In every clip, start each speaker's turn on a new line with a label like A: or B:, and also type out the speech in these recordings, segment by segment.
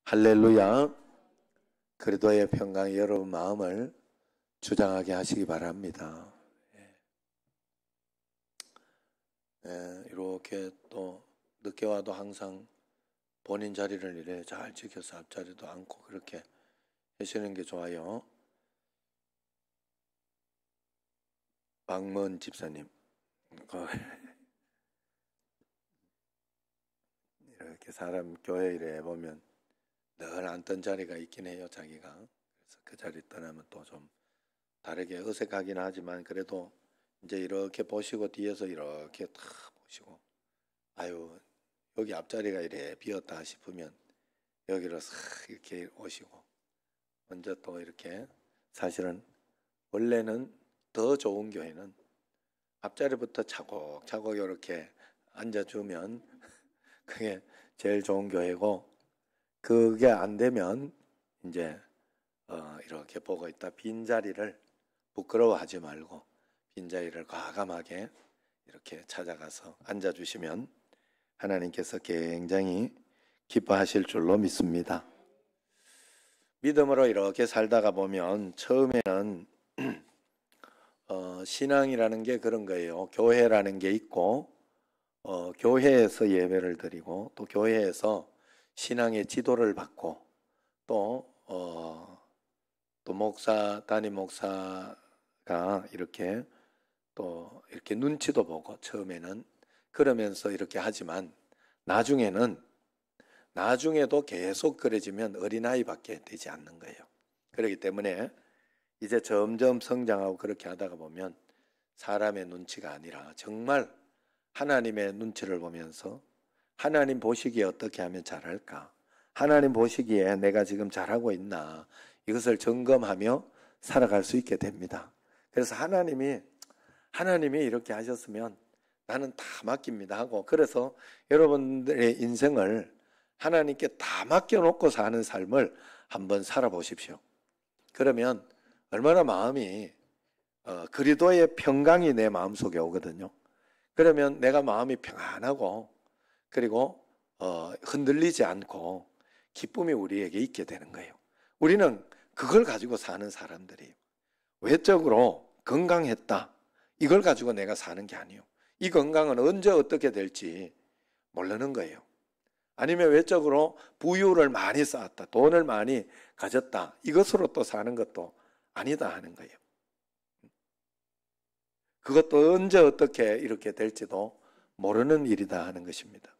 A: 할렐루야. 그리스도의 평강이 여러분 마음을 주장하게 하시기 바랍니다. 이렇게 또 늦게 와도 항상 본인 자리를 이래 잘 지켜서 앞자리도 앉고 그렇게 하시는 게 좋아요. 박문 집사님, 이렇게 사람 교회 일에 보면 늘 앉던 자리가 있긴 해요, 자기가. 그래서 그 자리 떠나면 또 좀 다르게 어색하긴 하지만 그래도 이제 이렇게 보시고 뒤에서 이렇게 탁 보시고, 아유, 여기 앞자리가 이래 비었다 싶으면 여기로 싹 이렇게 오시고, 먼저 또 이렇게, 사실은 원래는 더 좋은 교회는 앞자리부터 차곡차곡 이렇게 앉아주면 그게 제일 좋은 교회고, 그게 안 되면 이제 이렇게 보고 있다 빈자리를 부끄러워하지 말고 빈자리를 과감하게 이렇게 찾아가서 앉아주시면 하나님께서 굉장히 기뻐하실 줄로 믿습니다. 믿음으로 이렇게 살다가 보면 처음에는 신앙이라는 게 그런 거예요. 교회라는 게 있고 교회에서 예배를 드리고 또 교회에서 신앙의 지도를 받고 또 담임 목사가 이렇게 또 이렇게 눈치도 보고 처음에는 그러면서 이렇게 하지만 나중에도 계속 그래지면 어린아이밖에 되지 않는 거예요. 그렇기 때문에 이제 점점 성장하고 그렇게 하다가 보면 사람의 눈치가 아니라 정말 하나님의 눈치를 보면서 하나님 보시기에 어떻게 하면 잘할까? 하나님 보시기에 내가 지금 잘하고 있나? 이것을 점검하며 살아갈 수 있게 됩니다. 그래서 하나님이 이렇게 하셨으면 나는 다 맡깁니다 하고, 그래서 여러분들의 인생을 하나님께 다 맡겨놓고 사는 삶을 한번 살아보십시오. 그러면 얼마나 마음이 그리스도의 평강이 내 마음속에 오거든요. 그러면 내가 마음이 평안하고 그리고 흔들리지 않고 기쁨이 우리에게 있게 되는 거예요. 우리는 그걸 가지고 사는 사람들이에요. 외적으로 건강했다, 이걸 가지고 내가 사는 게 아니에요. 이 건강은 언제 어떻게 될지 모르는 거예요. 아니면 외적으로 부유를 많이 쌓았다, 돈을 많이 가졌다, 이것으로 또 사는 것도 아니다 하는 거예요. 그것도 언제 어떻게 이렇게 될지도 모르는 일이다 하는 것입니다.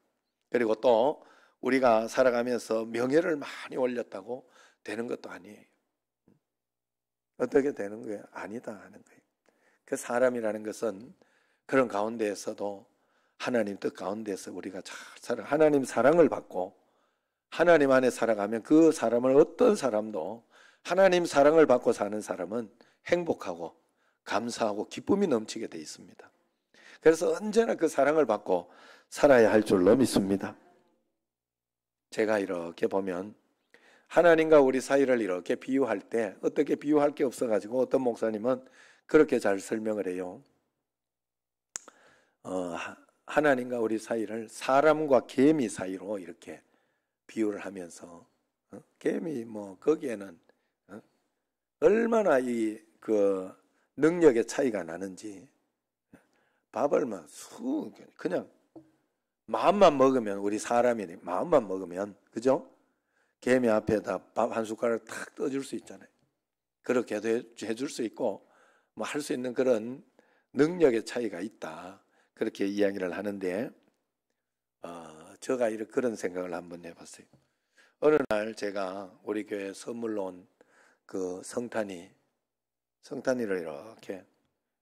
A: 그리고 또 우리가 살아가면서 명예를 많이 올렸다고 되는 것도 아니에요. 어떻게 되는 거예요? 아니다 하는 거예요. 그 사람이라는 것은 그런 가운데에서도 하나님 뜻 가운데서 우리가 잘 하나님 사랑을 받고 하나님 안에 살아가면 그 사람을 어떤 사람도 하나님 사랑을 받고 사는 사람은 행복하고 감사하고 기쁨이 넘치게 돼 있습니다. 그래서 언제나 그 사랑을 받고 살아야 할 줄로 믿습니다. 제가 이렇게 보면 하나님과 우리 사이를 이렇게 비유할 때 어떻게 비유할 게 없어가지고 어떤 목사님은 그렇게 잘 설명을 해요. 하나님과 우리 사이를 사람과 개미 사이로 이렇게 비유를 하면서 개미 거기에는 얼마나 이 능력의 차이가 나는지, 밥을 그냥 마음만 먹으면, 우리 사람이 마음만 먹으면, 그죠? 개미 앞에다 밥 한 숟가락 탁 떠줄 수 있잖아요. 그렇게도 해줄 수 있고 할 수 있는 그런 능력의 차이가 있다, 그렇게 이야기를 하는데 제가 그런 생각을 한번 해봤어요. 어느 날 제가 우리 교회 선물로 온 그 성탄이를 이렇게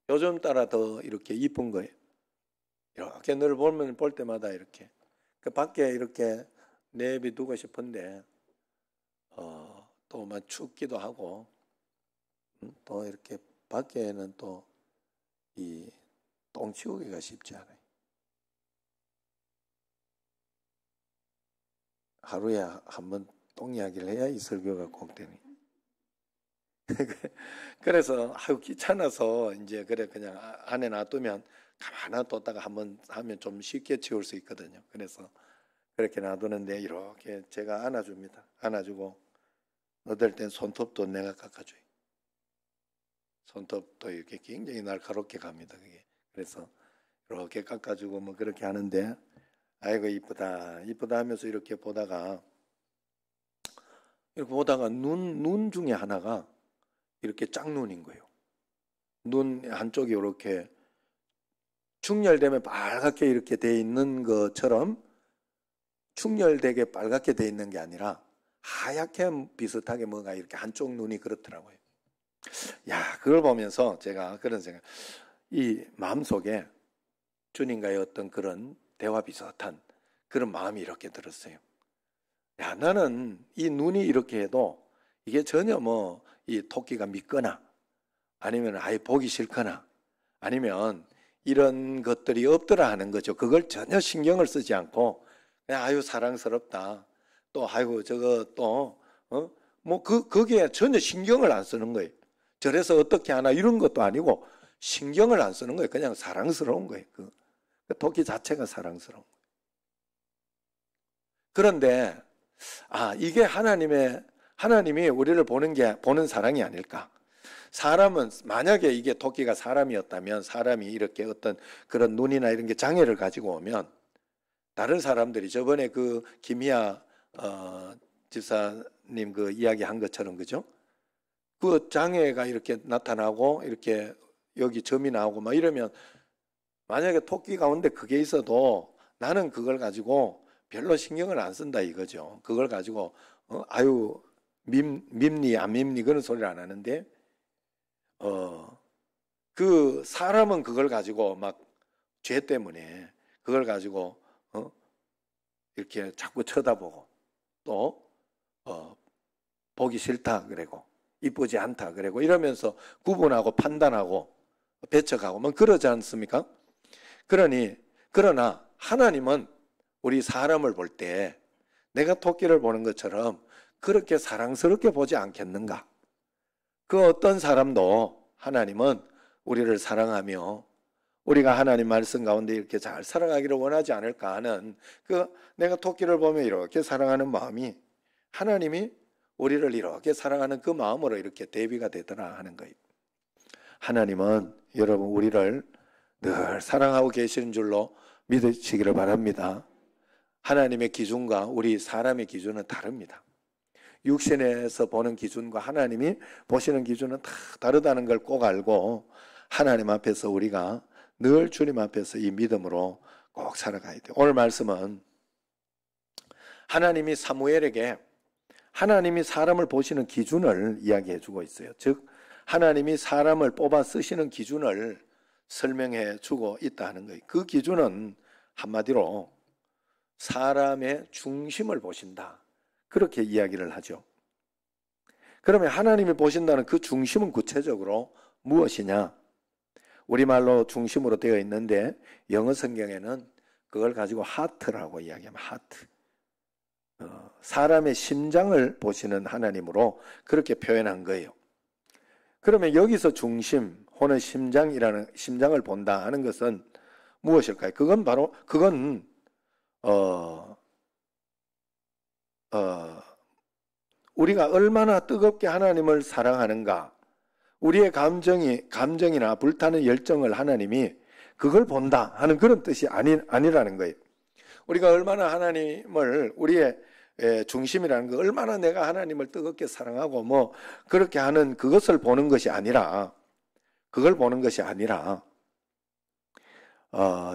A: 요즘 따라 더 이렇게 이쁜 거예요. 이렇게 늘 볼 때마다 이렇게 그 밖에 이렇게 내비두고 싶은데 또 막 춥기도 하고 또 이렇게 밖에는 또 이 똥 치우기가 쉽지 않아요. 하루에 한 번 똥 이야기를 해야 이 설교가 꼭 되니. 그래서 귀찮아서 이제 그냥 안에 놔두면 가만히 뒀다가 한번 하면 좀 쉽게 치울 수 있거든요. 그래서 그렇게 놔두는데 이렇게 제가 안아줍니다. 안아주고 어떨 땐 손톱도 내가 깎아줘요. 손톱도 이렇게 굉장히 날카롭게 갑니다. 그게. 그래서 이렇게 깎아주고 뭐 그렇게 하는데 아이고 이쁘다 이쁘다 하면서 이렇게 보다가 눈 중에 하나가 이렇게 짝눈인 거예요. 눈 한쪽이 이렇게 충혈되면 빨갛게 이렇게 돼 있는 것처럼 충혈되게 빨갛게 돼 있는 게 아니라 하얗게 비슷하게 뭐가 이렇게 한쪽 눈이 그렇더라고요. 야, 그걸 보면서 제가 그런 생각, 이 마음속에 주님과의 어떤 그런 대화 비슷한 그런 마음이 이렇게 들었어요. 야, 나는 이 눈이 이렇게 해도 이게 전혀 뭐 이 토끼가 믿거나 아니면 아예 보기 싫거나 아니면 이런 것들이 없더라 하는 거죠. 그걸 전혀 신경을 쓰지 않고 그냥 아유 사랑스럽다. 또 아이고 저거 또 뭐 거기에 전혀 신경을 안 쓰는 거예요. 저래서 어떻게 하나 이런 것도 아니고 신경을 안 쓰는 거예요. 그냥 사랑스러운 거예요. 그 토끼 자체가 사랑스러운 거예요. 그런데 이게 하나님이 우리를 보는 사랑이 아닐까? 사람은 만약에 이게 토끼가 사람이었다면 사람이 이렇게 어떤 그런 눈이나 이런 게 장애를 가지고 오면 다른 사람들이 저번에 그 김희아 집사님 그 이야기한 것처럼 그죠? 그 장애가 이렇게 나타나고 이렇게 여기 점이 나오고 막 이러면 만약에 토끼 가운데 그게 있어도 나는 그걸 가지고 별로 신경을 안 쓴다 이거죠. 그걸 가지고 아유 밉니 안 밉니 그런 소리를 안 하는데 그 사람은 그걸 가지고 막 죄 때문에 그걸 가지고 이렇게 자꾸 쳐다보고 또 보기 싫다 그러고 이쁘지 않다 그러고 이러면서 구분하고 판단하고 배척하고 뭐 그러지 않습니까? 그러나 하나님은 우리 사람을 볼 때 내가 토끼를 보는 것처럼 그렇게 사랑스럽게 보지 않겠는가? 그 어떤 사람도 하나님은 우리를 사랑하며 우리가 하나님 말씀 가운데 이렇게 잘 살아가기를 원하지 않을까 하는 내가 토끼를 보며 이렇게 사랑하는 마음이 하나님이 우리를 이렇게 사랑하는 그 마음으로 이렇게 대비가 되더라 하는 거예요. 하나님은 여러분 우리를 늘 사랑하고 계시는 줄로 믿으시기를 바랍니다. 하나님의 기준과 우리 사람의 기준은 다릅니다. 육신에서 보는 기준과 하나님이 보시는 기준은 다 다르다는 걸 꼭 알고 하나님 앞에서 우리가 늘 주님 앞에서 이 믿음으로 꼭 살아가야 돼요. 오늘 말씀은 하나님이 사무엘에게 하나님이 사람을 보시는 기준을 이야기해 주고 있어요. 즉 하나님이 사람을 뽑아 쓰시는 기준을 설명해 주고 있다 하는 거예요. 그 기준은 한마디로 사람의 중심을 보신다. 그렇게 이야기를 하죠. 그러면 하나님이 보신다는 그 중심은 구체적으로 무엇이냐? 우리말로 중심으로 되어 있는데 영어 성경에는 그걸 가지고 하트라고 이야기하면 하트. 사람의 심장을 보시는 하나님으로 그렇게 표현한 거예요. 그러면 여기서 중심 혹은 심장을 본다 하는 것은 무엇일까요? 그건 우리가 얼마나 뜨겁게 하나님을 사랑하는가, 우리의 감정이나 불타는 열정을 하나님이 그걸 본다 하는 그런 뜻이 아니라는 거예요. 우리가 얼마나 하나님을 우리의 중심이라는 거, 얼마나 내가 하나님을 뜨겁게 사랑하고 뭐 그렇게 하는 그것을 보는 것이 아니라, 그걸 보는 것이 아니라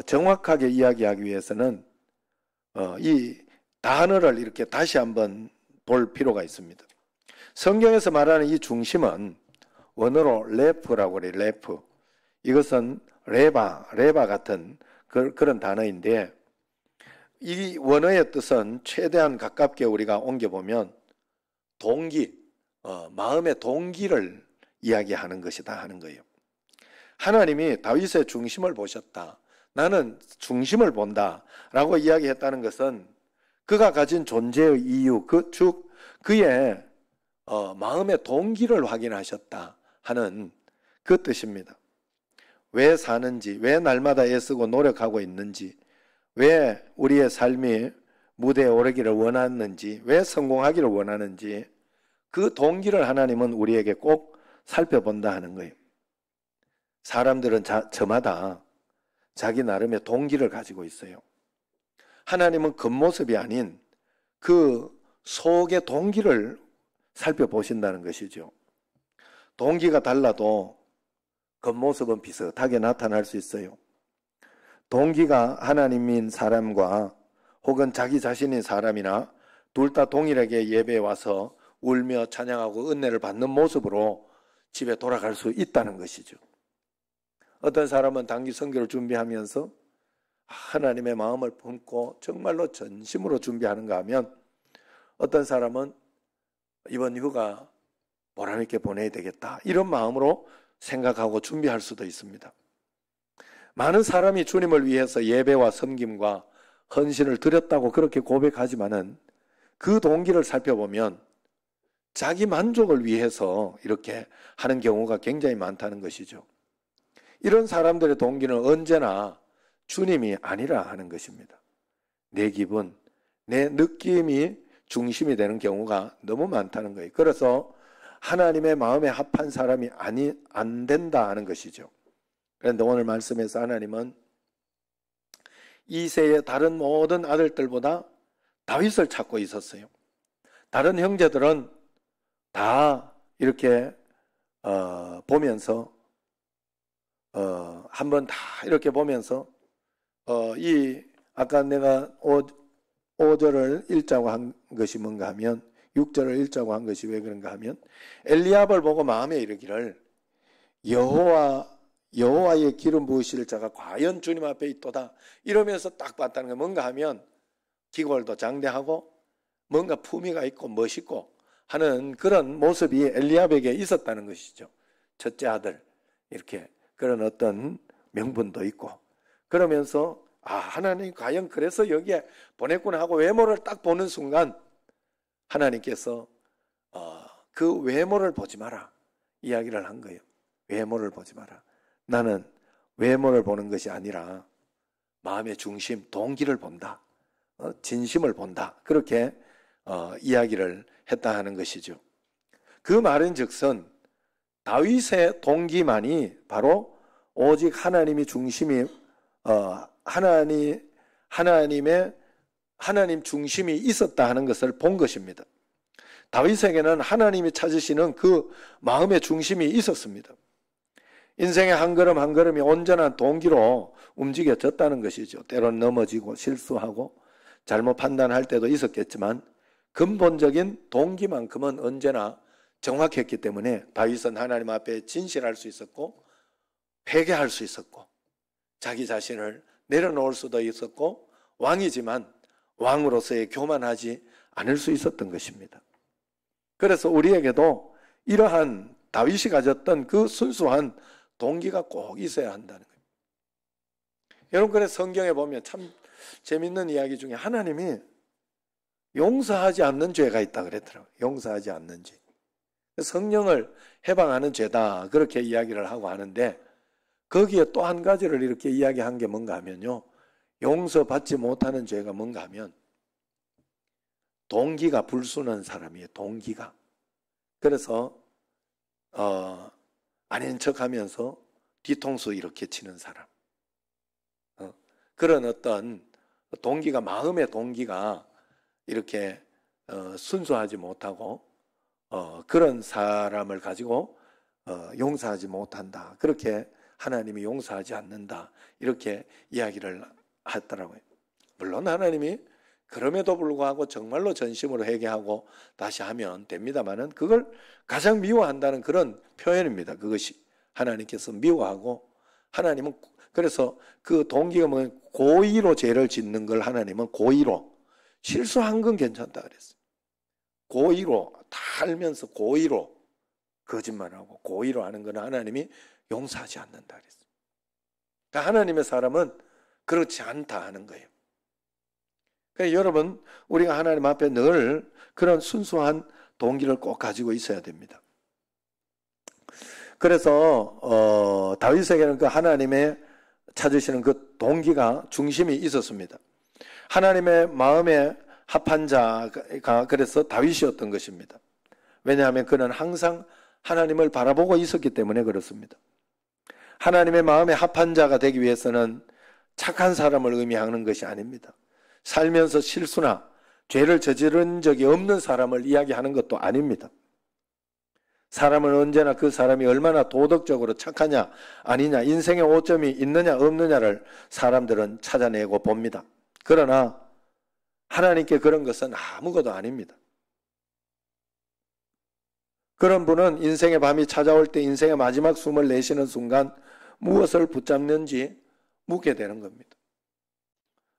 A: 정확하게 이야기하기 위해서는 이 단어를 이렇게 다시 한번 볼 필요가 있습니다. 성경에서 말하는 이 중심은 원어로 레프라고 그래요. 레프. 이것은 레바 같은 그런 단어인데 이 원어의 뜻은 최대한 가깝게 우리가 옮겨보면 동기, 마음의 동기를 이야기하는 것이다 하는 거예요. 하나님이 다윗의 중심을 보셨다. 나는 중심을 본다 라고 이야기했다는 것은 그가 가진 존재의 이유, 그의 마음의 동기를 확인하셨다 하는 그 뜻입니다. 왜 사는지, 왜 날마다 애쓰고 노력하고 있는지, 왜 우리의 삶이 무대에 오르기를 원하는지, 왜 성공하기를 원하는지 그 동기를 하나님은 우리에게 꼭 살펴본다 하는 거예요. 사람들은 저마다 자기 나름의 동기를 가지고 있어요. 하나님은 겉모습이 아닌 그 속의 동기를 살펴보신다는 것이죠. 동기가 달라도 겉모습은 비슷하게 나타날 수 있어요. 동기가 하나님인 사람과 혹은 자기 자신인 사람이나 둘 다 동일하게 예배에 와서 울며 찬양하고 은혜를 받는 모습으로 집에 돌아갈 수 있다는 것이죠. 어떤 사람은 단기 선교를 준비하면서 하나님의 마음을 품고 정말로 전심으로 준비하는가 하면, 어떤 사람은 이번 휴가 보람 있게 보내야 되겠다 이런 마음으로 생각하고 준비할 수도 있습니다. 많은 사람이 주님을 위해서 예배와 섬김과 헌신을 드렸다고 그렇게 고백하지만은 그 동기를 살펴보면 자기 만족을 위해서 이렇게 하는 경우가 굉장히 많다는 것이죠. 이런 사람들의 동기는 언제나 주님이 아니라 하는 것입니다. 내 기분, 내 느낌이 중심이 되는 경우가 너무 많다는 거예요. 그래서 하나님의 마음에 합한 사람이 안 된다 하는 것이죠. 그런데 오늘 말씀에서 하나님은 이새의 다른 모든 아들들보다 다윗을 찾고 있었어요. 다른 형제들은 다 이렇게 보면서 한번 다 이렇게 보면서 아까 내가 5절을 읽자고 한 것이 뭔가 하면, 6절을 읽자고 한 것이 왜 그런가 하면, 엘리압을 보고 마음에 이르기를 여호와의 기름 부으실 자가 과연 주님 앞에 있도다 이러면서 딱 봤다는 게 뭔가 하면, 기골도 장대하고 뭔가 품위가 있고 멋있고 하는 그런 모습이 엘리압에게 있었다는 것이죠. 첫째 아들, 이렇게 그런 어떤 명분도 있고, 그러면서 하나님 과연 그래서 여기에 보냈구나 하고 외모를 딱 보는 순간 하나님께서 그 외모를 보지 마라 이야기를 한 거예요. 외모를 보지 마라. 나는 외모를 보는 것이 아니라 마음의 중심, 동기를 본다. 진심을 본다. 그렇게 이야기를 했다 하는 것이죠. 그 말은 즉슨 다윗의 동기만이 바로 오직 하나님이 중심이 하나님 중심이 있었다 하는 것을 본 것입니다. 다윗에게는 하나님이 찾으시는 그 마음의 중심이 있었습니다. 인생의 한 걸음 한 걸음이 온전한 동기로 움직여졌다는 것이죠. 때론 넘어지고 실수하고 잘못 판단할 때도 있었겠지만 근본적인 동기만큼은 언제나 정확했기 때문에 다윗은 하나님 앞에 진실할 수 있었고 회개할 수 있었고 자기 자신을 내려놓을 수도 있었고 왕이지만 왕으로서의 교만하지 않을 수 있었던 것입니다. 그래서 우리에게도 이러한 다윗이 가졌던 그 순수한 동기가 꼭 있어야 한다는 거예요. 여러분, 그래서 성경에 보면 참 재밌는 이야기 중에 하나님이 용서하지 않는 죄가 있다 그랬더라고요. 용서하지 않는 죄. 성령을 해방하는 죄다 그렇게 이야기를 하고 하는데, 거기에 또 한 가지를 이렇게 이야기한 게 뭔가 하면요, 용서받지 못하는 죄가 뭔가 하면 동기가 불순한 사람이에요. 동기가. 그래서 아닌 척하면서 뒤통수 이렇게 치는 사람, 그런 어떤 동기가, 마음의 동기가 이렇게 순수하지 못하고 그런 사람을 가지고 용서하지 못한다. 그렇게 하나님이 용서하지 않는다. 이렇게 이야기를 하더라고요. 물론 하나님이 그럼에도 불구하고 정말로 전심으로 회개하고 다시 하면 됩니다만은 그걸 가장 미워한다는 그런 표현입니다. 그것이 하나님께서 미워하고, 하나님은 그래서 그 동기가 뭐냐면 고의로 죄를 짓는 걸 하나님은 고의로, 실수한 건 괜찮다 그랬어요. 고의로 다 알면서 고의로 거짓말하고 고의로 하는 건 하나님이 용서하지 않는다 그랬어요. 그러니까 하나님의 사람은 그렇지 않다 하는 거예요. 그러니까 여러분, 우리가 하나님 앞에 늘 그런 순수한 동기를 꼭 가지고 있어야 됩니다. 그래서 다윗에게는 그 하나님의 찾으시는 그 동기가, 중심이 있었습니다. 하나님의 마음에 합한 자가 그래서 다윗이었던 것입니다. 왜냐하면 그는 항상 하나님을 바라보고 있었기 때문에 그렇습니다. 하나님의 마음에 합한 자가 되기 위해서는 착한 사람을 의미하는 것이 아닙니다. 살면서 실수나 죄를 저지른 적이 없는 사람을 이야기하는 것도 아닙니다. 사람은 언제나 그 사람이 얼마나 도덕적으로 착하냐 아니냐, 인생의 오점이 있느냐 없느냐를 사람들은 찾아내고 봅니다. 그러나 하나님께 그런 것은 아무것도 아닙니다. 그런 분은 인생의 밤이 찾아올 때 인생의 마지막 숨을 내쉬는 순간 무엇을 붙잡는지 묻게 되는 겁니다.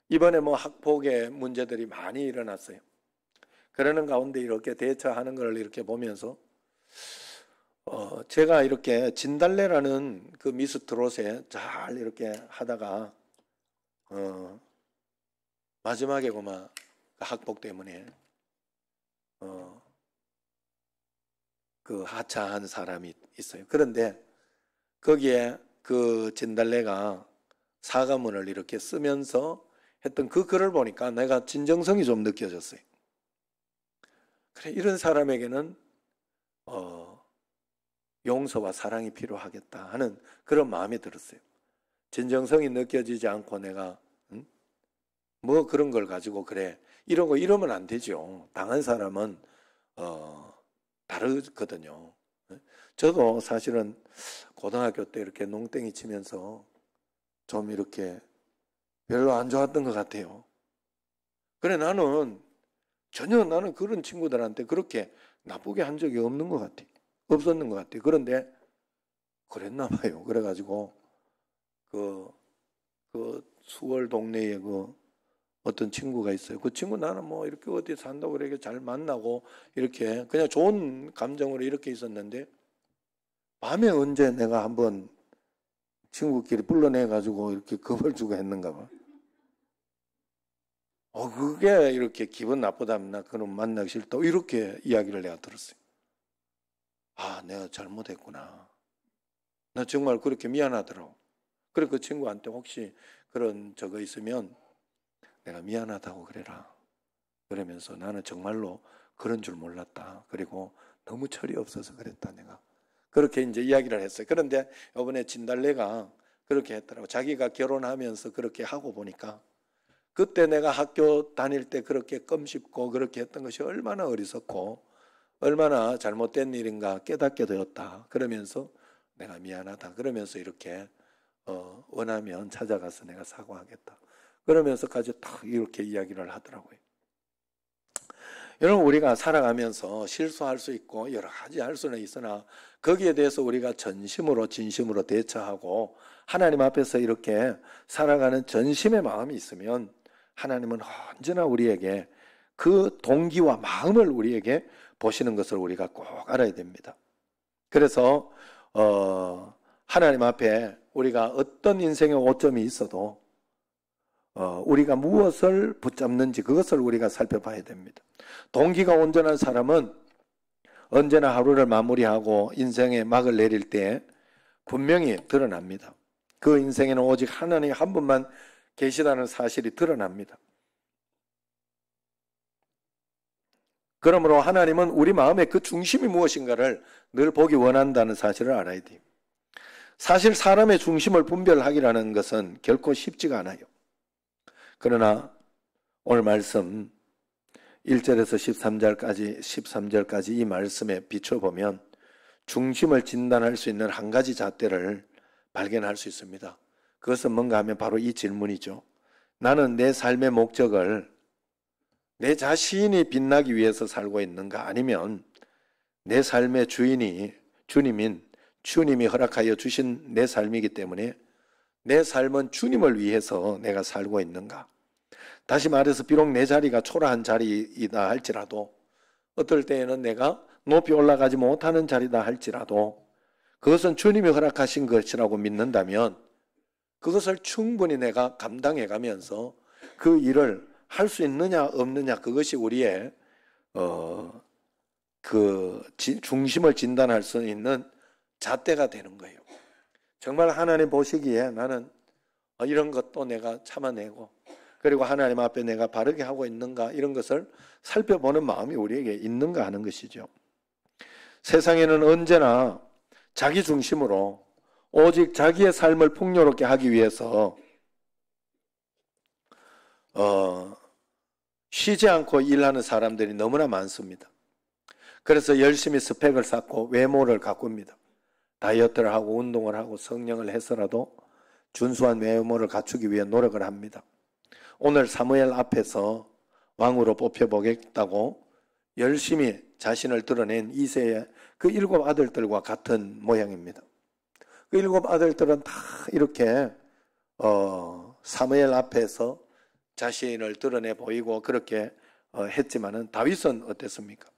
A: 이번에 학폭의 문제들이 많이 일어났어요. 그러는 가운데 이렇게 대처하는 걸 이렇게 보면서 제가 이렇게 진달래라는 그 미스트롯에 잘 이렇게 하다가 마지막에 그 학폭 때문에 그 하차한 사람이 있어요. 그런데 거기에 그 진달래가 사과문을 이렇게 쓰면서 했던 그 글을 보니까 내가 진정성이 좀 느껴졌어요. 그래, 이런 사람에게는 용서와 사랑이 필요하겠다 하는 그런 마음이 들었어요. 진정성이 느껴지지 않고 내가 뭐 그런 걸 가지고 그래 이러고 이러면 안 되죠. 당한 사람은 다르거든요. 저도 사실은 고등학교 때 이렇게 농땡이 치면서 좀 이렇게 별로 안 좋았던 것 같아요. 그래, 전혀 나는 그런 친구들한테 그렇게 나쁘게 한 적이 없는 것 같아. 없었는 것 같아요. 그런데 그랬나 봐요. 그래가지고 그 수월 동네에 어떤 친구가 있어요. 그 친구 나는 이렇게 어디 산다고 이렇게 잘 만나고 이렇게 그냥 좋은 감정으로 이렇게 있었는데 밤에 언제 내가 한번 친구끼리 불러내가지고 이렇게 겁을 주고 했는가 봐. 그게 이렇게 기분 나쁘다면 나 그럼 만나기 싫다. 이렇게 이야기를 내가 들었어요. 내가 잘못했구나. 나 정말 그렇게 미안하더라고. 그래, 그 친구한테 혹시 그런 저거 있으면 내가 미안하다고 그래라. 그러면서 나는 정말로 그런 줄 몰랐다. 그리고 너무 철이 없어서 그랬다, 내가. 그렇게 이제 이야기를 했어요. 그런데 이번에 진달래가 그렇게 했더라고. 자기가 결혼하면서 그렇게 하고 보니까 그때 내가 학교 다닐 때 그렇게 껌씹고 그렇게 했던 것이 얼마나 어리석고 얼마나 잘못된 일인가 깨닫게 되었다. 그러면서 내가 미안하다. 그러면서 이렇게 원하면 찾아가서 내가 사과하겠다. 그러면서까지 딱 이렇게 이야기를 하더라고요. 여러분, 우리가 살아가면서 실수할 수 있고 여러 가지 할 수는 있으나 거기에 대해서 우리가 전심으로 진심으로 대처하고 하나님 앞에서 이렇게 살아가는 전심의 마음이 있으면 하나님은 언제나 우리에게 그 동기와 마음을 우리에게 보시는 것을 우리가 꼭 알아야 됩니다. 그래서 하나님 앞에 우리가 어떤 인생의 오점이 있어도 우리가 무엇을 붙잡는지 그것을 우리가 살펴봐야 됩니다. 동기가 온전한 사람은 언제나 하루를 마무리하고 인생의 막을 내릴 때 분명히 드러납니다. 그 인생에는 오직 하나님 한 분만 계시다는 사실이 드러납니다. 그러므로 하나님은 우리 마음의 그 중심이 무엇인가를 늘 보기 원한다는 사실을 알아야 돼요. 사실 사람의 중심을 분별하기라는 것은 결코 쉽지가 않아요. 그러나 오늘 말씀 1절에서 13절까지 이 말씀에 비춰보면 중심을 진단할 수 있는 한 가지 잣대를 발견할 수 있습니다. 그것은 뭔가 하면 바로 이 질문이죠. 나는 내 삶의 목적을 내 자신이 빛나기 위해서 살고 있는가? 아니면 내 삶의 주인이 주님이 허락하여 주신 내 삶이기 때문에 내 삶은 주님을 위해서 내가 살고 있는가? 다시 말해서 비록 내 자리가 초라한 자리이다 할지라도 어떨 때에는 내가 높이 올라가지 못하는 자리다 할지라도 그것은 주님이 허락하신 것이라고 믿는다면 그것을 충분히 내가 감당해 가면서 그 일을 할 수 있느냐 없느냐 그것이 우리의 중심을 진단할 수 있는 잣대가 되는 거예요. 정말 하나님 보시기에 나는 이런 것도 내가 참아내고 그리고 하나님 앞에 내가 바르게 하고 있는가 이런 것을 살펴보는 마음이 우리에게 있는가 하는 것이죠. 세상에는 언제나 자기 중심으로 오직 자기의 삶을 풍요롭게 하기 위해서 쉬지 않고 일하는 사람들이 너무나 많습니다. 그래서 열심히 스펙을 쌓고 외모를 가꿉니다. 다이어트를 하고 운동을 하고 성령을 해서라도 준수한 외모를 갖추기 위해 노력을 합니다. 오늘 사무엘 앞에서 왕으로 뽑혀보겠다고 열심히 자신을 드러낸 이새의 그 7 아들들과 같은 모양입니다. 그 7 아들들은 다 이렇게 사무엘 앞에서 자신을 드러내 보이고 그렇게 했지만은 다윗은 어땠습니까?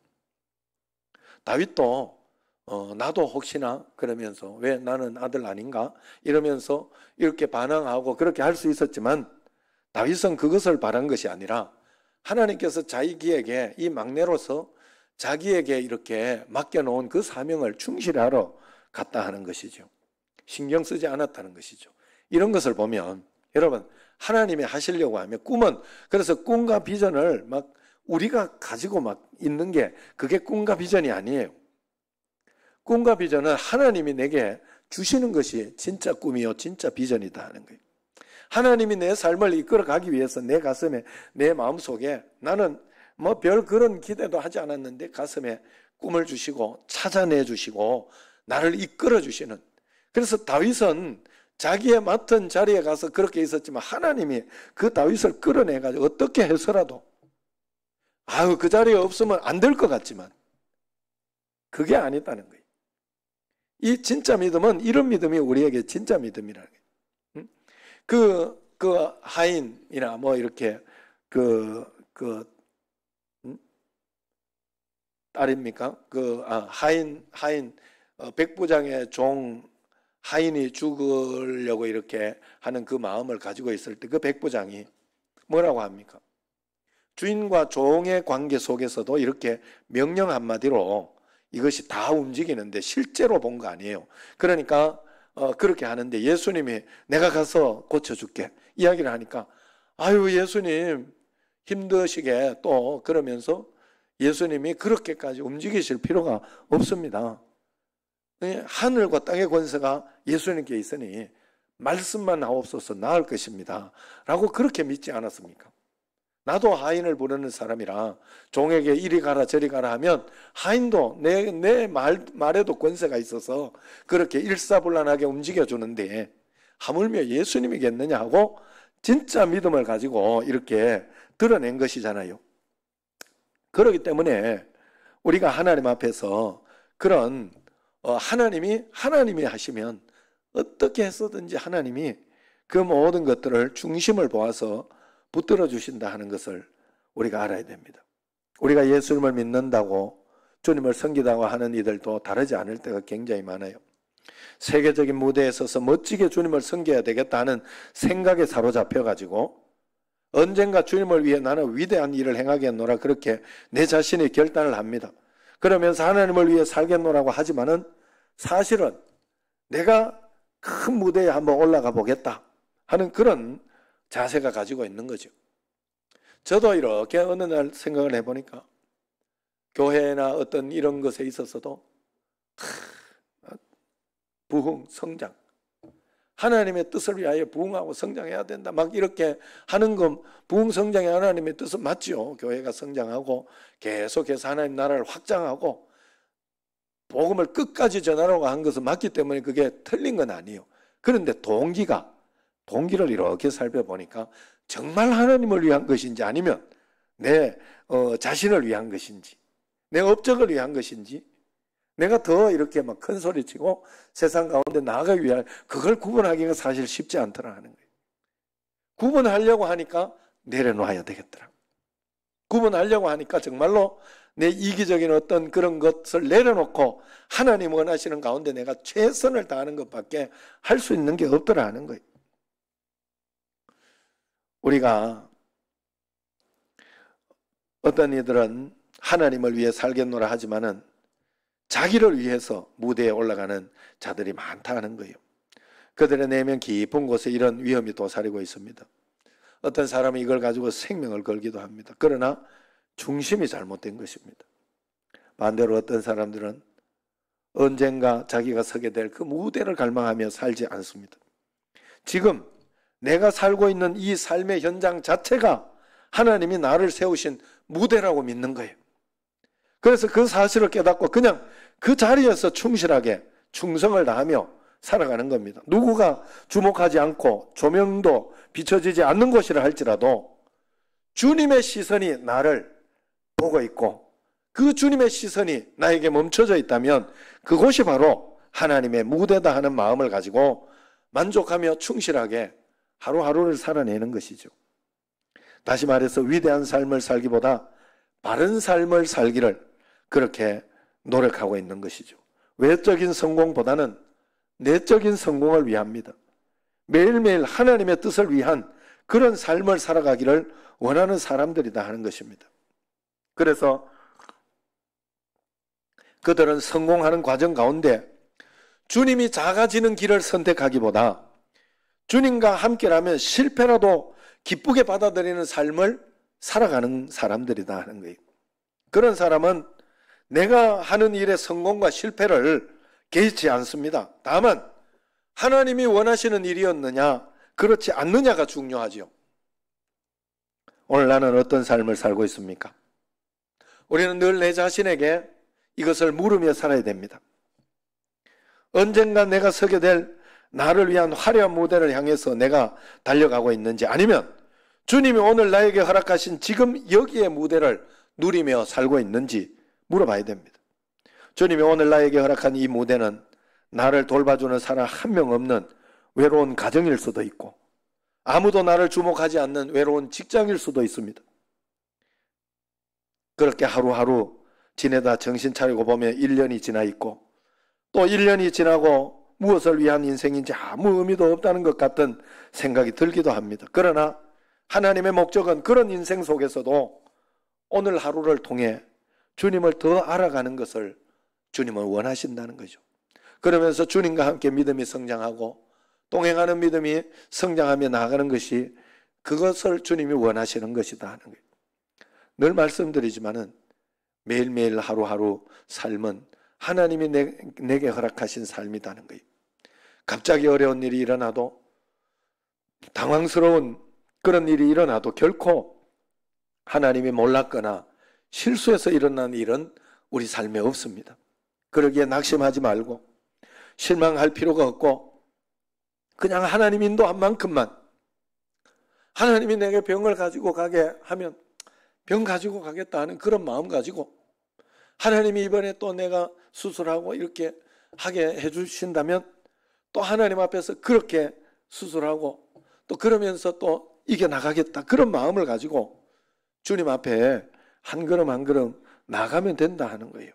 A: 다윗도 나도 혹시나 그러면서 왜 나는 아들 아닌가 이러면서 이렇게 반항하고 그렇게 할 수 있었지만 다윗은 그것을 바란 것이 아니라 하나님께서 자기에게 이 막내로서 자기에게 이렇게 맡겨놓은 그 사명을 충실하러 갔다 하는 것이죠. 신경 쓰지 않았다는 것이죠. 이런 것을 보면 여러분 하나님이 하시려고 하면 꿈은 그래서 꿈과 비전을 막 우리가 가지고 막 있는 게 그게 꿈과 비전이 아니에요. 꿈과 비전은 하나님이 내게 주시는 것이 진짜 꿈이요 진짜 비전이다 하는 거예요. 하나님이 내 삶을 이끌어가기 위해서 내 가슴에 내 마음속에 나는 뭐 별 그런 기대도 하지 않았는데 가슴에 꿈을 주시고 찾아내 주시고 나를 이끌어 주시는, 그래서 다윗은 자기의 맡은 자리에 가서 그렇게 있었지만 하나님이 그 다윗을 끌어내가지고 어떻게 해서라도 그 자리에 없으면 안 될 것 같지만 그게 아니다는 거예요. 이 진짜 믿음은 이런 믿음이 우리에게 진짜 믿음이라는 거예요. 그 하인이나 뭐 이렇게 딸입니까? 하인 백부장의 종 하인이 죽으려고 이렇게 하는 그 마음을 가지고 있을 때 그 백부장이 뭐라고 합니까? 주인과 종의 관계 속에서도 이렇게 명령 한마디로 이것이 다 움직이는데 실제로 본 거 아니에요. 그러니까 그렇게 하는데 예수님이 내가 가서 고쳐줄게 이야기를 하니까 아유 예수님 힘드시게 또 그러면서 예수님이 그렇게까지 움직이실 필요가 없습니다. 하늘과 땅의 권세가 예수님께 있으니 말씀만 하옵소서 나을 것입니다 라고 그렇게 믿지 않았습니까? 나도 하인을 부르는 사람이라 종에게 이리 가라 저리 가라 하면 하인도 내 말에도 권세가 있어서 그렇게 일사불란하게 움직여주는데 하물며 예수님이겠느냐 하고 진짜 믿음을 가지고 이렇게 드러낸 것이잖아요. 그렇기 때문에 우리가 하나님 앞에서 그런 하나님이 하시면 어떻게 해서든지 하나님이 그 모든 것들을 중심을 보아서 붙들어 주신다 하는 것을 우리가 알아야 됩니다. 우리가 예수님을 믿는다고 주님을 섬기다고 하는 이들도 다르지 않을 때가 굉장히 많아요. 세계적인 무대에 서서 멋지게 주님을 섬겨야 되겠다 하는 생각에 사로잡혀가지고 언젠가 주님을 위해 나는 위대한 일을 행하겠노라 그렇게 내 자신이 결단을 합니다. 그러면서 하나님을 위해 살겠노라고 하지만은 사실은 내가 큰 무대에 한번 올라가 보겠다 하는 그런 자세가 가지고 있는 거죠. 저도 이렇게 어느 날 생각을 해보니까 교회나 어떤 이런 것에 있어서도 부흥, 성장, 하나님의 뜻을 위하여 부흥하고 성장해야 된다 막 이렇게 하는 건 부흥, 성장이 하나님의 뜻은 맞죠. 교회가 성장하고 계속해서 하나님 나라를 확장하고 복음을 끝까지 전하라고 한 것은 맞기 때문에 그게 틀린 건 아니에요. 그런데 동기를 이렇게 살펴보니까 정말 하나님을 위한 것인지 아니면 내 자신을 위한 것인지 내 업적을 위한 것인지 내가 더 이렇게 막 큰 소리치고 세상 가운데 나아가기 위한 그걸 구분하기가 사실 쉽지 않더라 하는 거예요. 구분하려고 하니까 내려놔야 되겠더라. 구분하려고 하니까 정말로 내 이기적인 어떤 그런 것을 내려놓고 하나님 원하시는 가운데 내가 최선을 다하는 것밖에 할 수 있는 게 없더라 하는 거예요. 우리가 어떤 이들은 하나님을 위해 살겠노라 하지만은 자기를 위해서 무대에 올라가는 자들이 많다 하는 거예요. 그들의 내면 깊은 곳에 이런 위험이 도사리고 있습니다. 어떤 사람은 이걸 가지고 생명을 걸기도 합니다. 그러나 중심이 잘못된 것입니다. 반대로 어떤 사람들은 언젠가 자기가 서게 될 그 무대를 갈망하며 살지 않습니다. 지금 내가 살고 있는 이 삶의 현장 자체가 하나님이 나를 세우신 무대라고 믿는 거예요. 그래서 그 사실을 깨닫고 그냥 그 자리에서 충실하게 충성을 다하며 살아가는 겁니다. 누구가 주목하지 않고 조명도 비춰지지 않는 곳이라 할지라도 주님의 시선이 나를 보고 있고 그 주님의 시선이 나에게 멈춰져 있다면 그곳이 바로 하나님의 무대다 하는 마음을 가지고 만족하며 충실하게 하루하루를 살아내는 것이죠. 다시 말해서 위대한 삶을 살기보다 바른 삶을 살기를 그렇게 노력하고 있는 것이죠. 외적인 성공보다는 내적인 성공을 위합니다. 매일매일 하나님의 뜻을 위한 그런 삶을 살아가기를 원하는 사람들이다 하는 것입니다. 그래서 그들은 성공하는 과정 가운데 주님이 작아지는 길을 선택하기보다 주님과 함께라면 실패라도 기쁘게 받아들이는 삶을 살아가는 사람들이다 하는 거예요. 그런 사람은 내가 하는 일의 성공과 실패를 개의치 않습니다. 다만 하나님이 원하시는 일이었느냐 그렇지 않느냐가 중요하죠. 오늘 나는 어떤 삶을 살고 있습니까? 우리는 늘 내 자신에게 이것을 물으며 살아야 됩니다. 언젠가 내가 서게 될 나를 위한 화려한 무대를 향해서 내가 달려가고 있는지, 아니면 주님이 오늘 나에게 허락하신 지금 여기의 무대를 누리며 살고 있는지 물어봐야 됩니다. 주님이 오늘 나에게 허락한 이 무대는 나를 돌봐주는 사람 한 명 없는 외로운 가정일 수도 있고, 아무도 나를 주목하지 않는 외로운 직장일 수도 있습니다. 그렇게 하루하루 지내다 정신 차리고 보면 1년이 지나 있고, 또 1년이 지나고 무엇을 위한 인생인지 아무 의미도 없다는 것 같은 생각이 들기도 합니다. 그러나 하나님의 목적은 그런 인생 속에서도 오늘 하루를 통해 주님을 더 알아가는 것을 주님은 원하신다는 거죠. 그러면서 주님과 함께 믿음이 성장하고 동행하는 믿음이 성장하며 나아가는 것이, 그것을 주님이 원하시는 것이다 하는 거예요. 늘 말씀드리지만은 매일매일 하루하루 삶은 하나님이 내게 허락하신 삶이라는 거예요. 갑자기 어려운 일이 일어나도, 당황스러운 그런 일이 일어나도 결코 하나님이 몰랐거나 실수해서 일어난 일은 우리 삶에 없습니다. 그러기에 낙심하지 말고 실망할 필요가 없고, 그냥 하나님 인도한 만큼만, 하나님이 내게 병을 가지고 가게 하면 병 가지고 가겠다 하는 그런 마음 가지고, 하나님이 이번에 또 내가 수술하고 이렇게 하게 해주신다면 또 하나님 앞에서 그렇게 수술하고 또 그러면서 또 이겨나가겠다, 그런 마음을 가지고 주님 앞에 한 걸음 한 걸음 나가면 된다 하는 거예요.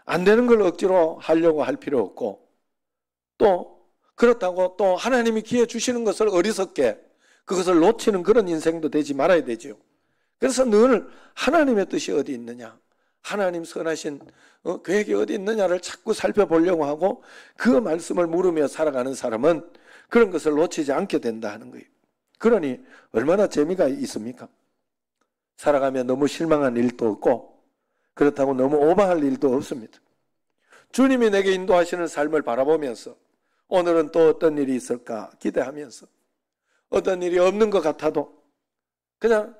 A: 안 되는 걸 억지로 하려고 할 필요 없고, 또 그렇다고 또 하나님이 기회 주시는 것을 어리석게 그것을 놓치는 그런 인생도 되지 말아야 되죠. 그래서 늘 하나님의 뜻이 어디 있느냐, 하나님 선하신 계획이 어디 있느냐를 자꾸 살펴보려고 하고 그 말씀을 물으며 살아가는 사람은 그런 것을 놓치지 않게 된다 하는 거예요. 그러니 얼마나 재미가 있습니까? 살아가면 너무 실망한 일도 없고 그렇다고 너무 오버할 일도 없습니다. 주님이 내게 인도하시는 삶을 바라보면서 오늘은 또 어떤 일이 있을까 기대하면서, 어떤 일이 없는 것 같아도 그냥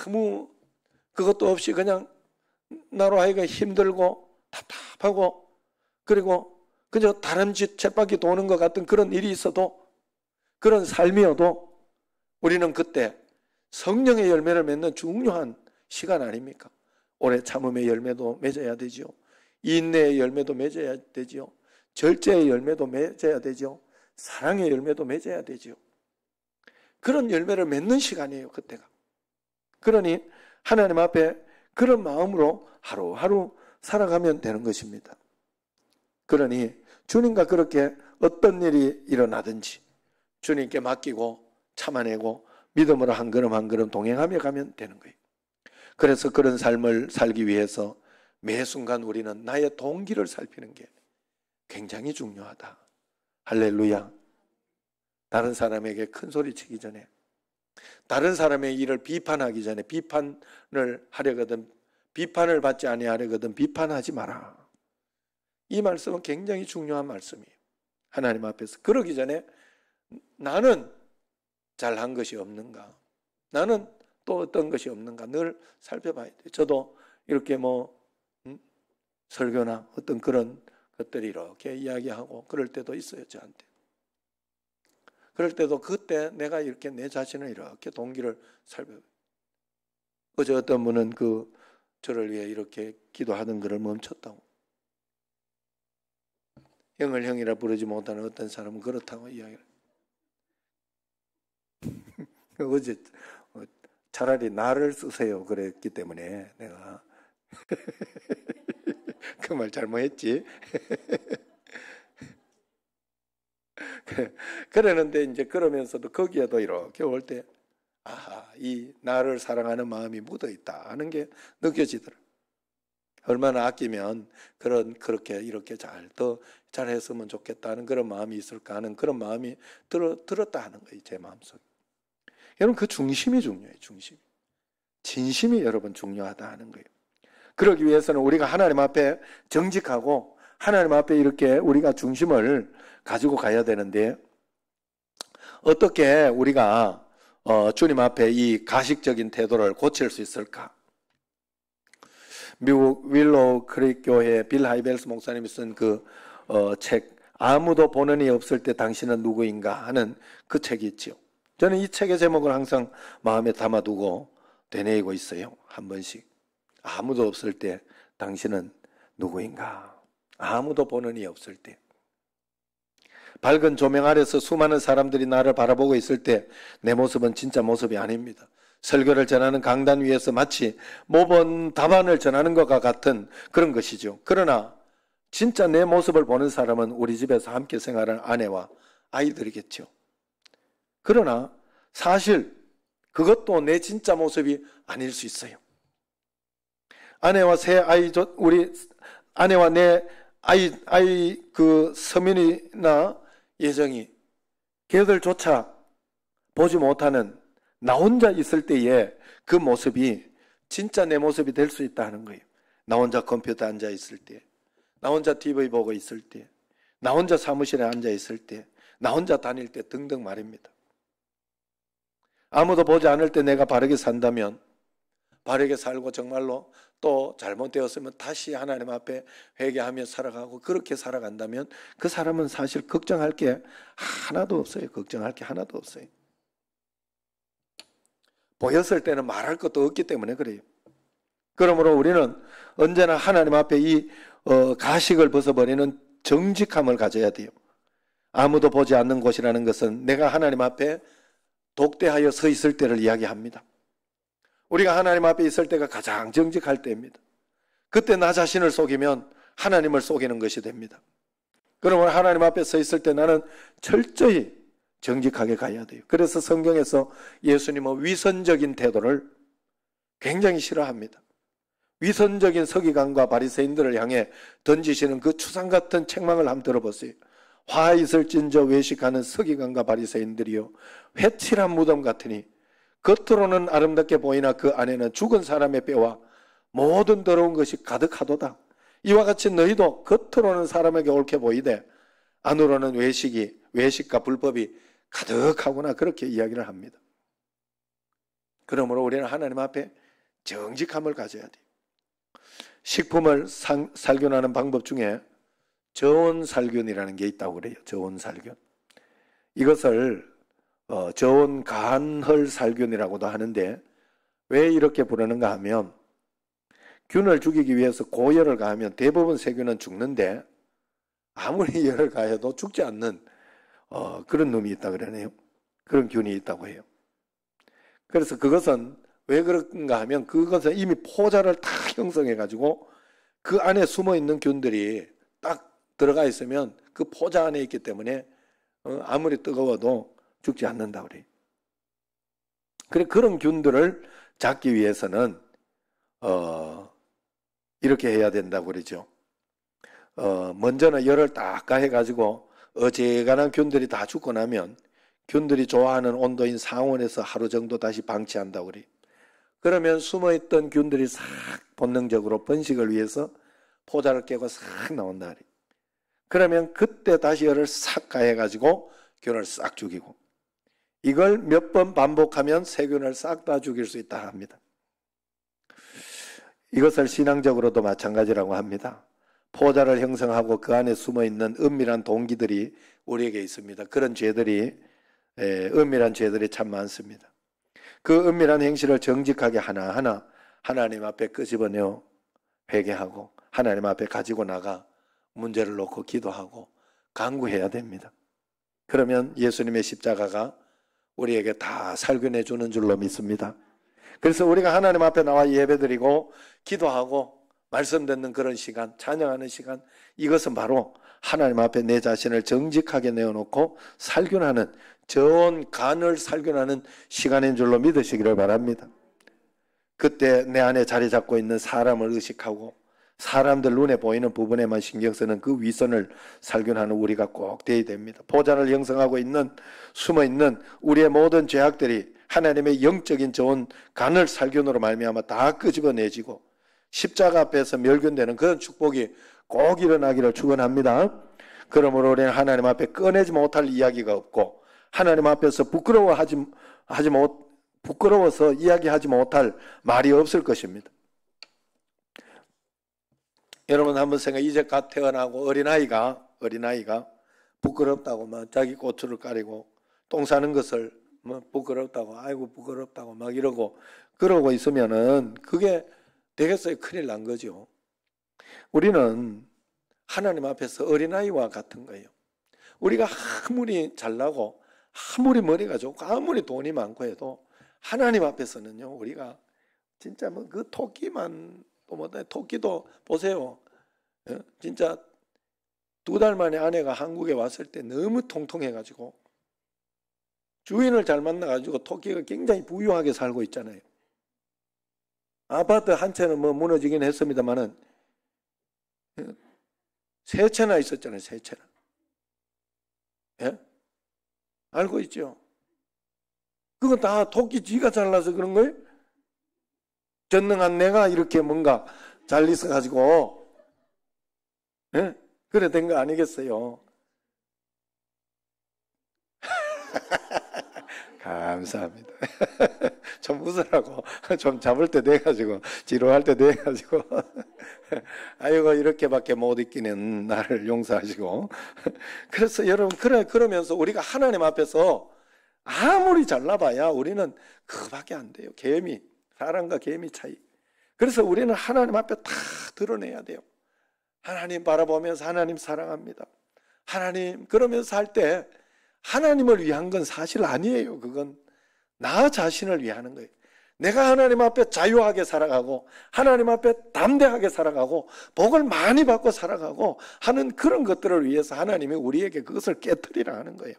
A: 아무 그것도 없이 그냥 나로 하여금 힘들고 답답하고, 그리고 그저 다람쥐 쳇바퀴 도는 것 같은 그런 일이 있어도, 그런 삶이어도 우리는 그때 성령의 열매를 맺는 중요한 시간 아닙니까? 오래 참음의 열매도 맺어야 되죠. 인내의 열매도 맺어야 되죠. 절제의 열매도 맺어야 되죠. 사랑의 열매도 맺어야 되죠. 그런 열매를 맺는 시간이에요, 그때가. 그러니 하나님 앞에 그런 마음으로 하루하루 살아가면 되는 것입니다. 그러니 주님과 그렇게 어떤 일이 일어나든지 주님께 맡기고 참아내고 믿음으로 한 걸음 한 걸음 동행하며 가면 되는 거예요. 그래서 그런 삶을 살기 위해서 매 순간 우리는 나의 동기를 살피는 게 굉장히 중요하다. 할렐루야. 다른 사람에게 큰 소리 치기 전에 다른 사람의 일을 비판하기 전에 비판을 하려거든 비판을 받지 아니하려거든 비판하지 마라. 이 말씀은 굉장히 중요한 말씀이에요. 하나님 앞에서. 그러기 전에 나는 잘한 것이 없는가? 나는 또 어떤 것이 없는가? 늘 살펴봐야 돼요. 저도 이렇게 설교나 어떤 그런 것들이 이렇게 이야기하고 그럴 때도 있어요, 저한테. 그럴 때도 그때 내가 이렇게 내 자신을 이렇게 동기를 살펴봐요. 어제 어떤 분은 저를 위해 이렇게 기도하던 것을 멈췄다고. 형을 형이라 부르지 못하는 어떤 사람은 그렇다고 이야기를. 어제 차라리 나를 쓰세요 그랬기 때문에 내가 그 말 잘못했지. 그러는데 이제 그러면서도 거기에도 이렇게 올 때 아하, 이 나를 사랑하는 마음이 묻어 있다 하는 게 느껴지더라. 얼마나 아끼면 그렇게 이렇게 더 잘했으면 좋겠다는 그런 마음이 있을까 하는 그런 마음이 들었다 하는 거예요, 제 마음속에. 여러분 그 중심이 중요해요. 중심. 진심이 여러분 중요하다 하는 거예요. 그러기 위해서는 우리가 하나님 앞에 정직하고 하나님 앞에 이렇게 우리가 중심을 가지고 가야 되는데 어떻게 우리가 주님 앞에 이 가식적인 태도를 고칠 수 있을까? 미국 윌로우 크릭 교회 빌 하이벨스 목사님이 쓴 책 아무도 보는 이 없을 때 당신은 누구인가 하는 그 책이 있지요. 저는 이 책의 제목을 항상 마음에 담아두고 되뇌이고 있어요. 한 번씩. 아무도 없을 때 당신은 누구인가? 아무도 보는 이 없을 때. 밝은 조명 아래서 수많은 사람들이 나를 바라보고 있을 때 내 모습은 진짜 모습이 아닙니다. 설교를 전하는 강단 위에서 마치 모범 답안을 전하는 것과 같은 그런 것이죠. 그러나 진짜 내 모습을 보는 사람은 우리 집에서 함께 생활하는 아내와 아이들이겠죠. 그러나 사실 그것도 내 진짜 모습이 아닐 수 있어요. 아내와 우리 아내와 내 아이 서민이나 예정이 걔들조차 보지 못하는 나 혼자 있을 때에 그 모습이 진짜 내 모습이 될 수 있다는 거예요. 나 혼자 컴퓨터 앉아 있을 때, 나 혼자 TV 보고 있을 때, 나 혼자 사무실에 앉아 있을 때, 나 혼자 다닐 때 등등 말입니다. 아무도 보지 않을 때 내가 바르게 산다면 바르게 살고 정말로 또 잘못되었으면 다시 하나님 앞에 회개하며 살아가고 그렇게 살아간다면 그 사람은 사실 걱정할 게 하나도 없어요. 걱정할 게 하나도 없어요. 보였을 때는 말할 것도 없기 때문에 그래요. 그러므로 우리는 언제나 하나님 앞에 이 가식을 벗어버리는 정직함을 가져야 돼요. 아무도 보지 않는 곳이라는 것은 내가 하나님 앞에 독대하여 서 있을 때를 이야기합니다. 우리가 하나님 앞에 있을 때가 가장 정직할 때입니다. 그때 나 자신을 속이면 하나님을 속이는 것이 됩니다. 그러면 하나님 앞에 서 있을 때 나는 철저히 정직하게 가야 돼요. 그래서 성경에서 예수님은 위선적인 태도를 굉장히 싫어합니다. 위선적인 서기관과 바리새인들을 향해 던지시는 그 추상 같은 책망을 한번 들어보세요. 화 있을진저 외식하는 서기관과 바리새인들이요 회칠한 무덤 같으니 겉으로는 아름답게 보이나 그 안에는 죽은 사람의 뼈와 모든 더러운 것이 가득하도다. 이와 같이 너희도 겉으로는 사람에게 옳게 보이되 안으로는 외식과 불법이 가득하구나 그렇게 이야기를 합니다. 그러므로 우리는 하나님 앞에 정직함을 가져야 돼요. 식품을 살균하는 방법 중에 저온살균이라는 게 있다고 그래요. 저온살균. 이것을 저온간헐살균이라고도 하는데 왜 이렇게 부르는가 하면 균을 죽이기 위해서 고열을 가하면 대부분 세균은 죽는데 아무리 열을 가해도 죽지 않는 그런 놈이 있다 그러네요. 그런 균이 있다고 해요. 그래서 그것은 왜 그런가 하면 그것은 이미 포자를 다 형성해 가지고 그 안에 숨어 있는 균들이 딱 들어가 있으면 그 포자 안에 있기 때문에 아무리 뜨거워도 죽지 않는다 그래요. 그래 그런 균들을 잡기 위해서는 이렇게 해야 된다고 그러죠. 먼저는 열을 딱 가해 가지고 어지간한 균들이 다 죽고 나면 균들이 좋아하는 온도인 상온에서 하루 정도 다시 방치한다고 그래요. 그러면 숨어있던 균들이 싹 본능적으로 번식을 위해서 포자를 깨고 싹 나온다 그래요. 그러면 그때 다시 열을 싹 가해가지고 균을 싹 죽이고, 이걸 몇 번 반복하면 세균을 싹 다 죽일 수 있다 합니다. 이것을 신앙적으로도 마찬가지라고 합니다. 포자를 형성하고 그 안에 숨어있는 은밀한 동기들이 우리에게 있습니다. 그런 죄들이, 은밀한 죄들이 참 많습니다. 그 은밀한 행실을 정직하게 하나하나 하나님 앞에 끄집어내어 회개하고 하나님 앞에 가지고 나가 문제를 놓고 기도하고 간구해야 됩니다. 그러면 예수님의 십자가가 우리에게 다 살균해 주는 줄로 믿습니다. 그래서 우리가 하나님 앞에 나와 예배드리고 기도하고 말씀 듣는 그런 시간, 찬양하는 시간, 이것은 바로 하나님 앞에 내 자신을 정직하게 내어놓고 살균하는, 저온 간을 살균하는 시간인 줄로 믿으시기를 바랍니다. 그때 내 안에 자리 잡고 있는 사람을 의식하고 사람들 눈에 보이는 부분에만 신경 쓰는 그 위선을 살균하는 우리가 꼭 되어야 됩니다. 포자를 형성하고 있는, 숨어있는 우리의 모든 죄악들이 하나님의 영적인 저온 간을 살균으로 말미암아 다 끄집어내지고 십자가 앞에서 멸균되는 그런 축복이 꼭 일어나기를 축원합니다. 그러므로 우리는 하나님 앞에 꺼내지 못할 이야기가 없고 하나님 앞에서 부끄러워서 이야기하지 못할 말이 없을 것입니다. 여러분 한번 생각해, 이제 갓 태어나고 어린아이가 부끄럽다고 막 자기 고추를 가리고 똥 싸는 것을 뭐 부끄럽다고, 아이고 부끄럽다고 막 이러고 그러고 있으면은 그게 되겠어요? 큰일 난 거죠. 우리는 하나님 앞에서 어린아이와 같은 거예요. 우리가 아무리 잘나고 아무리 머리가 좋고 아무리 돈이 많고 해도 하나님 앞에서는요, 우리가 진짜 뭐 그 토끼만 또 뭐 토끼도 보세요. 진짜 2달 만에 아내가 한국에 왔을 때 너무 통통해가지고 주인을 잘 만나가지고 토끼가 굉장히 부유하게 살고 있잖아요. 아파트 한 채는 뭐 무너지긴 했습니다만은 3채나 있었잖아요. 3채나. 예? 알고 있죠? 그건 다 토끼 쥐가 잘라서 그런 거예요? 전능한 내가 이렇게 뭔가 잘 있어가지고, 예? 그래 된 거 아니겠어요? 감사합니다. 좀 웃으라고, 좀 잡을 때 돼가지고, 지루할 때 돼가지고, 아이고, 이렇게밖에 못 있기는 나를 용서하시고. 그래서 여러분, 그러면서 우리가 하나님 앞에서 아무리 잘나봐야 우리는 그거밖에 안 돼요. 사람과 개미 차이. 그래서 우리는 하나님 앞에 다 드러내야 돼요. 하나님 바라보면서 하나님 사랑합니다. 하나님, 그러면서 할 때 하나님을 위한 건 사실 아니에요. 그건 나 자신을 위하는 거예요. 내가 하나님 앞에 자유하게 살아가고 하나님 앞에 담대하게 살아가고 복을 많이 받고 살아가고 하는 그런 것들을 위해서 하나님이 우리에게 그것을 깨트리라 하는 거예요.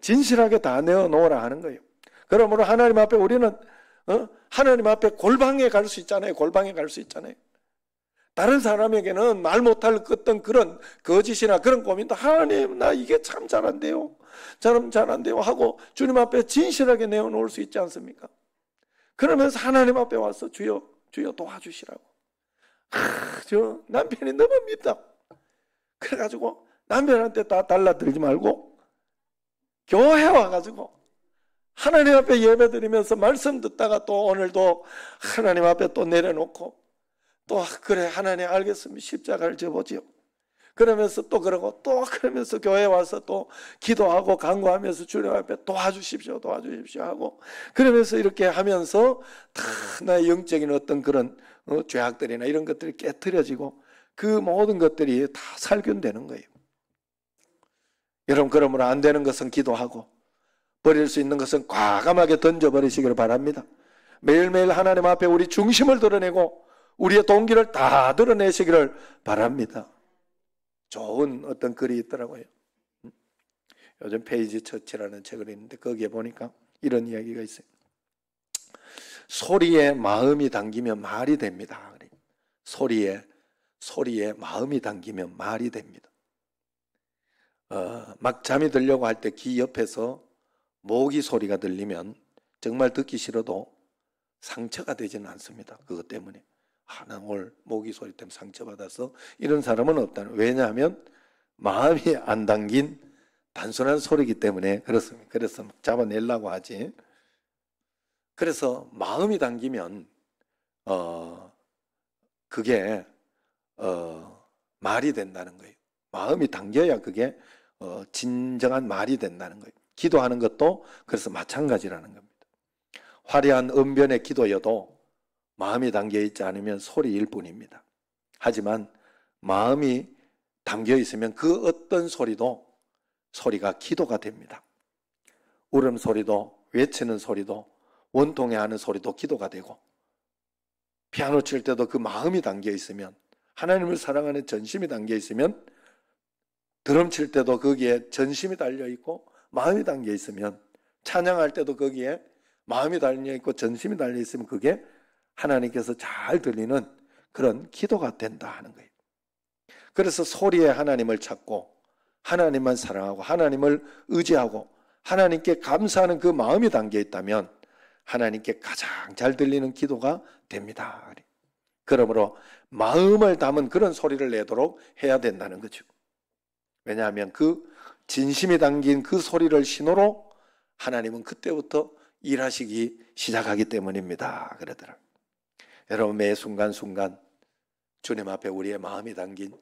A: 진실하게 다 내어놓으라 하는 거예요. 그러므로 하나님 앞에 우리는 하나님 앞에 골방에 갈 수 있잖아요. 골방에 갈 수 있잖아요. 다른 사람에게는 말 못할 어떤 그런 거짓이나 그런 고민도 하나님 나 이게 참 잘한대요. 잘한대요 하고 주님 앞에 진실하게 내어놓을 수 있지 않습니까? 그러면서 하나님 앞에 와서 주여 도와주시라고. 저 남편이 너무 밉다. 그래가지고 남편한테 다 달라들지 말고 교회 와가지고 하나님 앞에 예배드리면서 말씀 듣다가 또 오늘도 하나님 앞에 또 내려놓고 또 그래 하나님 알겠습니다. 십자가를 져보지요. 그러면서 또 그러면서 교회 와서 또 기도하고 간구하면서 주님 앞에 도와주십시오 하고 그러면서 이렇게 하면서 다 나의 영적인 어떤 그런 죄악들이나 이런 것들이 깨트려지고 그 모든 것들이 다 살균되는 거예요. 여러분 그러므로 안 되는 것은 기도하고 버릴 수 있는 것은 과감하게 던져버리시기를 바랍니다. 매일매일 하나님 앞에 우리 중심을 드러내고 우리의 동기를 다 드러내시기를 바랍니다. 좋은 어떤 글이 있더라고요. 요즘 페이지 처치라는 책을 읽는데 거기에 보니까 이런 이야기가 있어요. 소리에 마음이 담기면 말이 됩니다. 소리에 마음이 담기면 말이 됩니다. 막 잠이 들려고 할 때 귀 옆에서 모기 소리가 들리면 정말 듣기 싫어도 상처가 되지는 않습니다. 그것 때문에. 나 오늘 모기 소리 때문에 상처받아서 이런 사람은 없다는. 왜냐하면 마음이 안 담긴 단순한 소리이기 때문에 그렇습니다. 그래서 잡아내려고 하지. 그래서 마음이 담기면 그게 말이 된다는 거예요. 마음이 담겨야 그게 진정한 말이 된다는 거예요. 기도하는 것도 그래서 마찬가지라는 겁니다. 화려한 언변의 기도여도 마음이 담겨 있지 않으면 소리일 뿐입니다. 하지만 마음이 담겨 있으면 그 어떤 소리도 소리가 기도가 됩니다. 울음소리도 외치는 소리도 원통해하는 소리도 기도가 되고, 피아노 칠 때도 그 마음이 담겨 있으면, 하나님을 사랑하는 전심이 담겨 있으면, 드럼 칠 때도 거기에 전심이 달려 있고 마음이 담겨 있으면, 찬양할 때도 거기에 마음이 달려 있고 전심이 달려 있으면 그게 하나님께서 잘 들리는 그런 기도가 된다 하는 거예요. 그래서 소리에 하나님을 찾고 하나님만 사랑하고 하나님을 의지하고 하나님께 감사하는 그 마음이 담겨 있다면 하나님께 가장 잘 들리는 기도가 됩니다. 그러므로 마음을 담은 그런 소리를 내도록 해야 된다는 거죠. 왜냐하면 그 진심이 담긴 그 소리를 신호로 하나님은 그때부터 일하시기 시작하기 때문입니다. 그러더라고요. 여러분, 매 순간순간 주님 앞에 우리의 마음이 담긴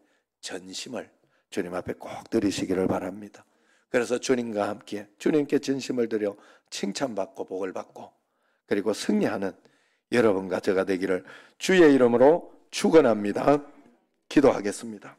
A: 전심을 주님 앞에 꼭 드리시기를 바랍니다. 그래서 주님과 함께 주님께 전심을 드려 칭찬받고 복을 받고 그리고 승리하는 여러분과 제가 되기를 주의 이름으로 축원합니다. 기도하겠습니다.